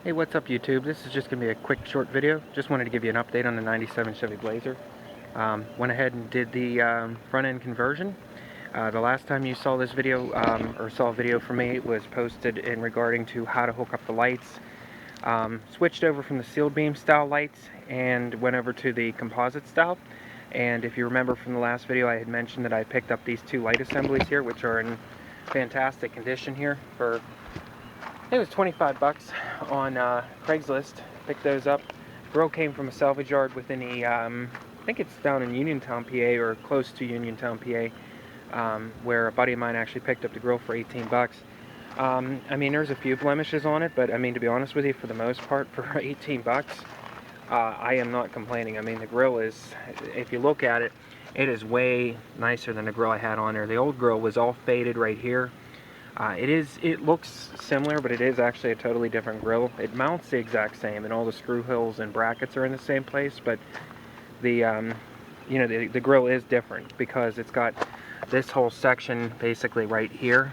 Hey, what's up YouTube? This is just going to be a quick short video. Just wanted to give you an update on the 97 Chevy Blazer. Went ahead and did the front end conversion. The last time you saw this video, or saw a video from me, it was posted in regarding to how to hook up the lights. Switched over from the sealed beam style lights and went over to the composite style. And if you remember from the last video, I had mentioned that I picked up these two light assemblies here, which are in fantastic condition here for, I think it was 25 bucks on Craigslist. Picked those up. Grill came from a salvage yard within the, I think it's down in Uniontown, PA, or close to Uniontown, PA, where a buddy of mine actually picked up the grill for 18 bucks. I mean, there's a few blemishes on it, but I mean, to be honest with you, for the most part, for 18 bucks, I am not complaining. I mean, the grill is, if you look at it, it is way nicer than the grill I had on there. The old grill was all faded right here. It looks similar, but it is actually a totally different grill. It mounts the exact same, and all the screw holes and brackets are in the same place, but the the grill is different because it's got this whole section basically right here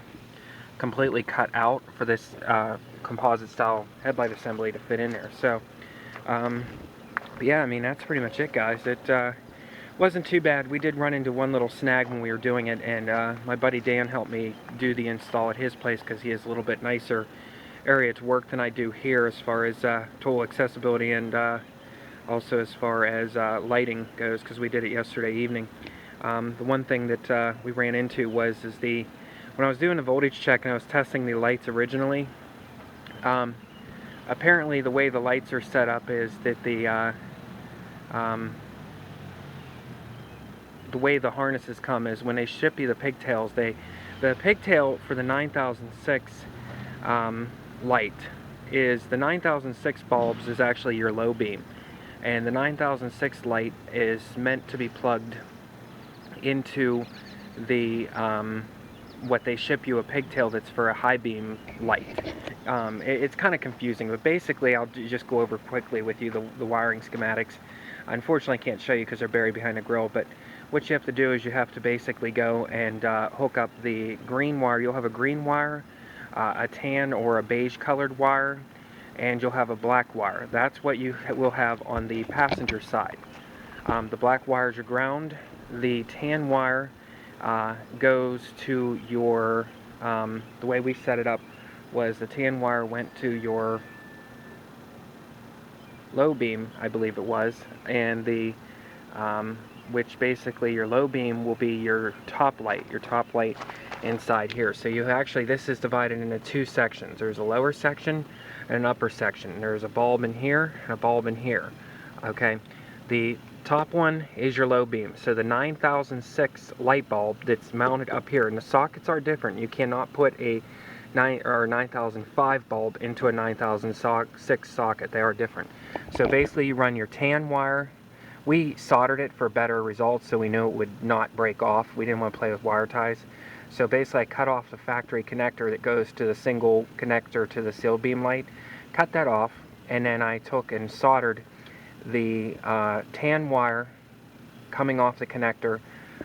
completely cut out for this composite style headlight assembly to fit in there. So but yeah, I mean, that's pretty much it, guys. It wasn't too bad. We did run into one little snag when we were doing it, and my buddy Dan helped me do the install at his place because he has a little bit nicer area to work than I do here as far as tool accessibility and also as far as lighting goes, because we did it yesterday evening. The one thing that we ran into was when I was doing the voltage check and I was testing the lights originally, apparently the way the lights are set up is that the way the harnesses come is when they ship you the pigtails, the pigtail for the 9006 light is, the 9006 bulbs is actually your low beam, and the 9006 light is meant to be plugged into the what they ship you a pigtail that's for a high beam light. It's kind of confusing, but basically I'll just go over quickly with you the wiring schematics. Unfortunately, I can't show you because they're buried behind the grill, but what you have to do is you have to basically go and hook up the green wire. You'll have a green wire, a tan or a beige colored wire, and you'll have a black wire. That's what you will have on the passenger side. The black wire is your ground. The tan wire goes to your, the way we set it up was the tan wire went to your low beam, I believe it was, and the which basically your low beam will be your top light inside here. So you actually, this is divided into two sections. There's a lower section and an upper section. There's a bulb in here and a bulb in here. Okay, the top one is your low beam. So the 9006 light bulb that's mounted up here, and the sockets are different. You cannot put a 9005 bulb into a 9006 socket. They are different. So basically you run your tan wire. We soldered it for better results, so we knew it would not break off. We didn't want to play with wire ties. So basically I cut off the factory connector that goes to the single connector to the sealed beam light, cut that off, and then I took and soldered the tan wire coming off the connector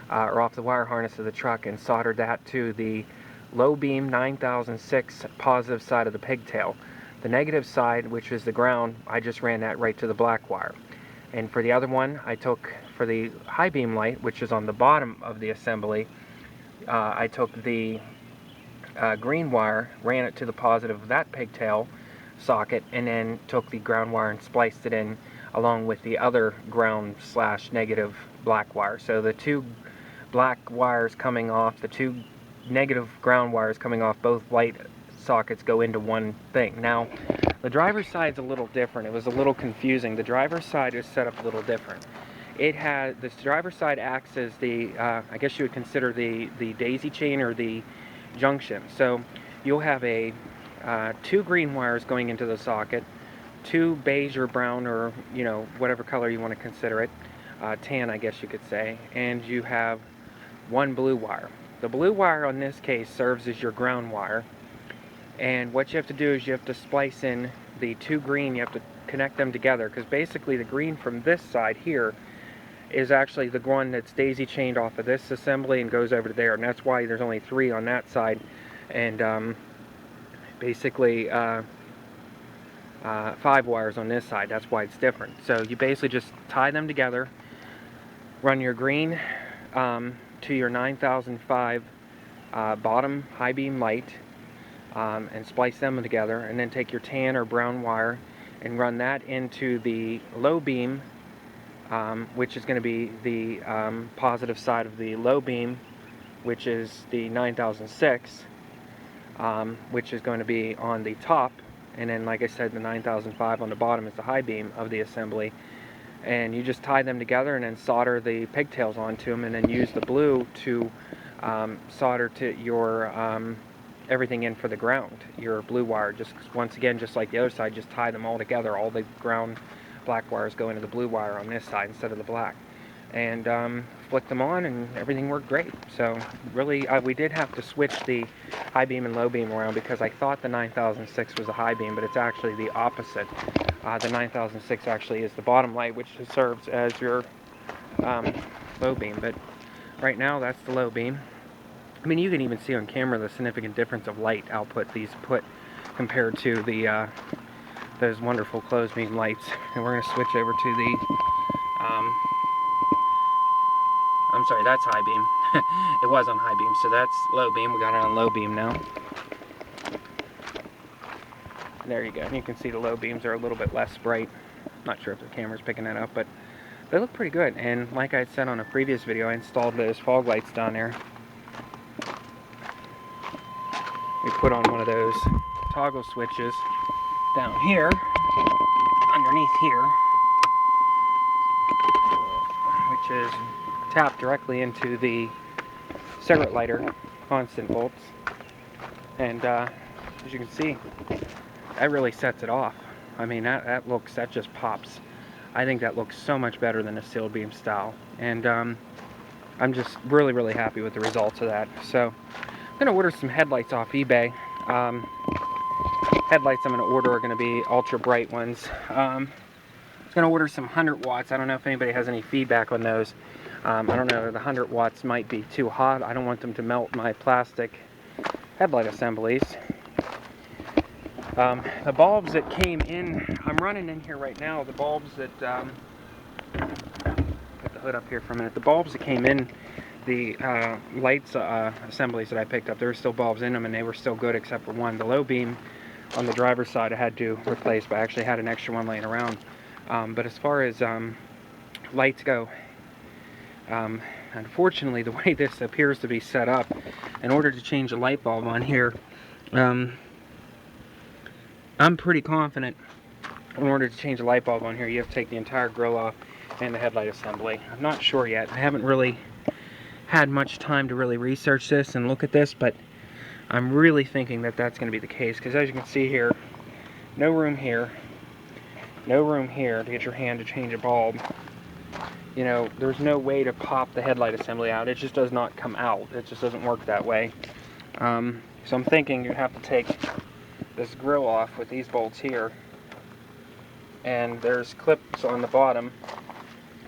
or off the wire harness of the truck, and soldered that to the low beam 9006 positive side of the pigtail. The negative side, which is the ground, I just ran that right to the black wire. And for the other one, I took, for the high beam light, which is on the bottom of the assembly, I took the green wire, ran it to the positive of that pigtail socket, and then took the ground wire and spliced it in along with the other ground / negative black wire. So the two black wires coming off, the two negative ground wires coming off both light sockets go into one thing. Now, the driver's side's a little different. It was a little confusing. The driver's side is set up a little different. It has, this driver's side acts as the, I guess you would consider the daisy chain or the junction. So you'll have a two green wires going into the socket, two beige or brown or, you know, whatever color you want to consider it, tan I guess you could say, and you have one blue wire. The blue wire on this case serves as your ground wire, and what you have to do is you have to splice in the two green, you have to connect them together, because basically the green from this side here is actually the one that's daisy chained off of this assembly and goes over to there, and that's why there's only three on that side. And basically 5 wires on this side. That's why it's different. So you basically just tie them together, run your green to your 9005 bottom high beam light, and splice them together, and then take your tan or brown wire and run that into the low beam, which is going to be the positive side of the low beam, which is the 9006, which is going to be on the top, and then, like I said, the 9005 on the bottom is the high beam of the assembly. And you just tie them together and then solder the pigtails onto them, and then use the blue to solder to your everything in for the ground, your blue wire. Just once again, just like the other side, just tie them all together. All the ground black wires go into the blue wire on this side instead of the black, and flick them on, and everything worked great. So really, we did have to switch the high beam and low beam around, because I thought the 9006 was a high beam, but it's actually the opposite. The 9006 actually is the bottom light, which serves as your low beam. But right now, that's the low beam. I mean, you can even see on camera the significant difference of light output these put compared to the those wonderful closed beam lights. And we're going to switch over to the I'm sorry, that's high beam. It was on high beam, so that's low beam. We got it on low beam now. There you go. And you can see the low beams are a little bit less bright. Not sure if the camera's picking that up, but they look pretty good. And like I had said on a previous video, I installed those fog lights down there. We put on one of those toggle switches down here, underneath here, which is tapped directly into the cigarette lighter constant volts. And as you can see, that really sets it off. I mean, that just pops. I think that looks so much better than a sealed beam style. And I'm just really, really happy with the results of that. So I'm going to order some headlights off eBay. Headlights I'm going to order are going to be ultra bright ones. I'm going to order some 100 watts. I don't know if anybody has any feedback on those. I don't know, the 100 watts might be too hot. I don't want them to melt my plastic headlight assemblies. The bulbs that came in, I'm running in here right now, the bulbs that, get the hood up here for a minute, the bulbs that came in the lights assemblies that I picked up, there were still bulbs in them, and they were still good except for one. The low beam on the driver's side I had to replace, but I actually had an extra one laying around. But as far as lights go, unfortunately, the way this appears to be set up, in order to change a light bulb on here, I'm pretty confident in order to change a light bulb on here, you have to take the entire grill off and the headlight assembly. I'm not sure yet. I haven't really had much time to really research this and look at this, but I'm really thinking that that's going to be the case, because as you can see here, no room here to get your hand to change a bulb. You know, there's no way to pop the headlight assembly out. It just does not come out. It just doesn't work that way. So I'm thinking you have to take this grill off with these bolts here, and there's clips on the bottom.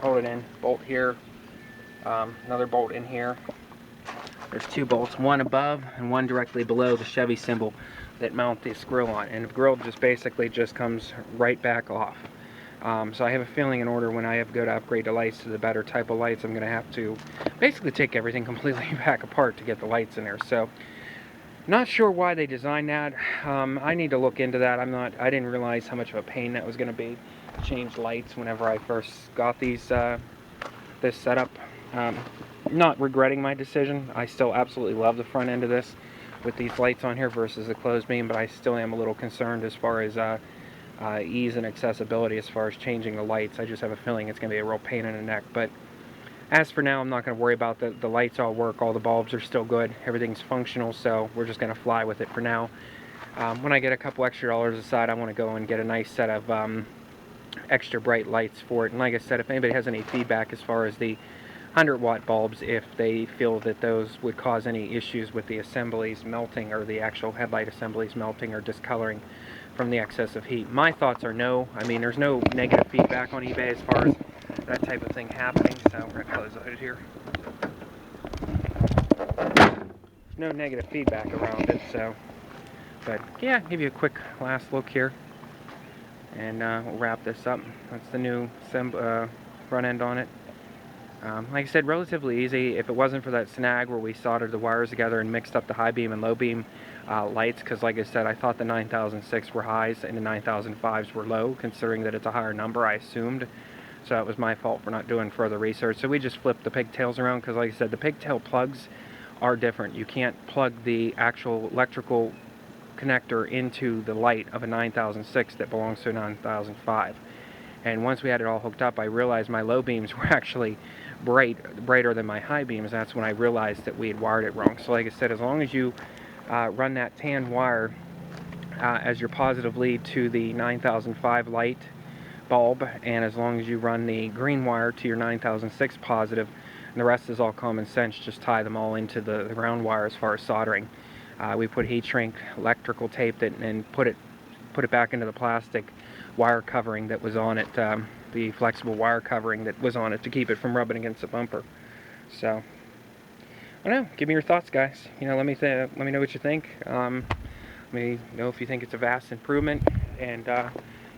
Hold it in, bolt here, another bolt in here. There's two bolts, one above and one directly below the Chevy symbol that mount this grill on, and the grill just basically just comes right back off. So I have a feeling in order when I go to upgrade the lights to the better type of lights, I'm going to have to basically take everything completely back apart to get the lights in there. So not sure why they designed that. I need to look into that. I didn't realize how much of a pain that was going to be to change lights whenever I first got these this setup. Not regretting my decision. I still absolutely love the front end of this with these lights on here versus the closed beam, but I still am a little concerned as far as ease and accessibility as far as changing the lights. I just have a feeling it's going to be a real pain in the neck. But as for now, I'm not going to worry about the lights. All work, all the bulbs are still good, everything's functional, so we're just going to fly with it for now. When I get a couple extra dollars aside, I want to go and get a nice set of extra bright lights for it. And like I said, if anybody has any feedback as far as the 100-watt bulbs, if they feel that those would cause any issues with the assemblies melting, or the actual headlight assemblies melting or discoloring from the excess of heat. My thoughts are no. I mean, there's no negative feedback on eBay as far as that type of thing happening, so we're going to close the hood here. There's no negative feedback around it, so, but yeah, give you a quick last look here. and we'll wrap this up. That's the new front end on it. Like I said, relatively easy. If it wasn't for that snag where we soldered the wires together and mixed up the high beam and low beam lights, because like I said, I thought the 9006 were highs and the 9005s were low, considering that it's a higher number, I assumed. So it was my fault for not doing further research. So we just flipped the pigtails around, because like I said, the pigtail plugs are different. You can't plug the actual electrical connector into the light of a 9006 that belongs to a 9005. And once we had it all hooked up, I realized my low beams were actually brighter than my high beams. That's when I realized that we had wired it wrong. So like I said, as long as you run that tan wire as your positive lead to the 9005 light bulb, and as long as you run the green wire to your 9006 positive, and the rest is all common sense, just tie them all into the ground wire as far as soldering. We put heat shrink electrical tape and put it back into the plastic wire covering that was on it, the flexible wire covering that was on it, to keep it from rubbing against the bumper. So, I don't know. Give me your thoughts, guys. You know, let me know what you think. Let me know if you think it's a vast improvement, and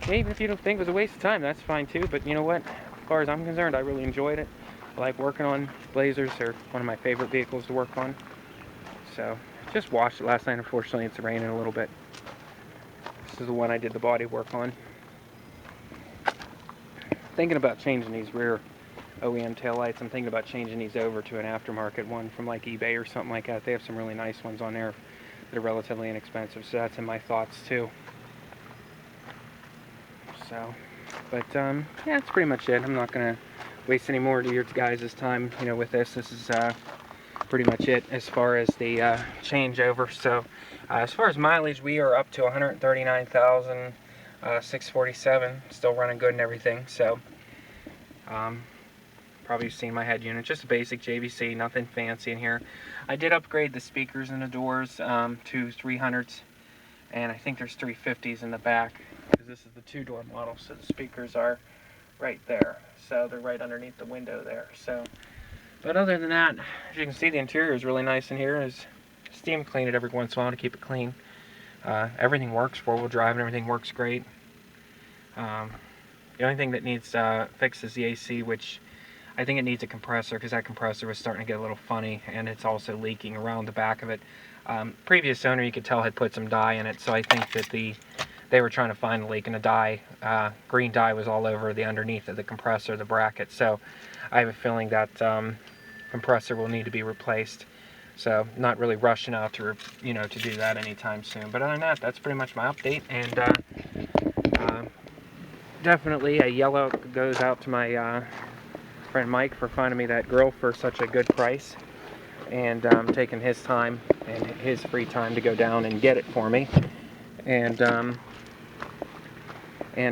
even if you don't think it was a waste of time, that's fine too. But you know what? As far as I'm concerned, I really enjoyed it. I like working on Blazers. They're one of my favorite vehicles to work on. So, just washed it last night. Unfortunately, it's raining a little bit. This is the one I did the body work on. Thinking about changing these rear OEM taillights. I'm thinking about changing these over to an aftermarket one from like eBay or something like that. They have some really nice ones on there that are relatively inexpensive, so that's in my thoughts too. So, but yeah, that's pretty much it. I'm not gonna waste any more of your guys' time, you know, with this. This is pretty much it as far as the changeover. So, as far as mileage, we are up to 139,647, still running good and everything. So, probably seen my head unit, just a basic JVC, nothing fancy in here. I did upgrade the speakers in the doors to 300s, and I think there's 350s in the back, because this is the two-door model, so the speakers are right there. So they're right underneath the window there. So, but other than that, as you can see, the interior is really nice in here. Is steam clean it every once in a while to keep it clean. Everything works, four-wheel drive and everything works great. The only thing that needs fixed is the AC, which I think it needs a compressor, because that compressor was starting to get a little funny, and it's also leaking around the back of it. Previous owner, you could tell, had put some dye in it, so I think that they were trying to find the leak, and the dye, green dye, was all over the underneath of the compressor, the bracket. So I have a feeling that compressor will need to be replaced. So not really rushing out to to do that anytime soon. But other than that, that's pretty much my update. And definitely a yellow goes out to my friend Mike for finding me that grill for such a good price, and taking his time and his free time to go down and get it for me. And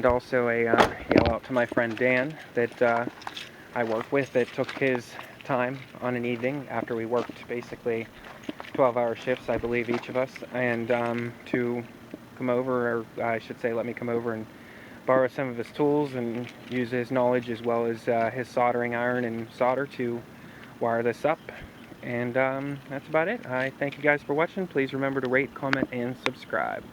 also a yell out to my friend Dan that I work with, that took his time on an evening after we worked basically 12-hour shifts, I believe, each of us, and to come over, or I should say, let me come over and borrow some of his tools and use his knowledge as well as his soldering iron and solder to wire this up. And that's about it. I thank you guys for watching. Please remember to rate, comment, and subscribe.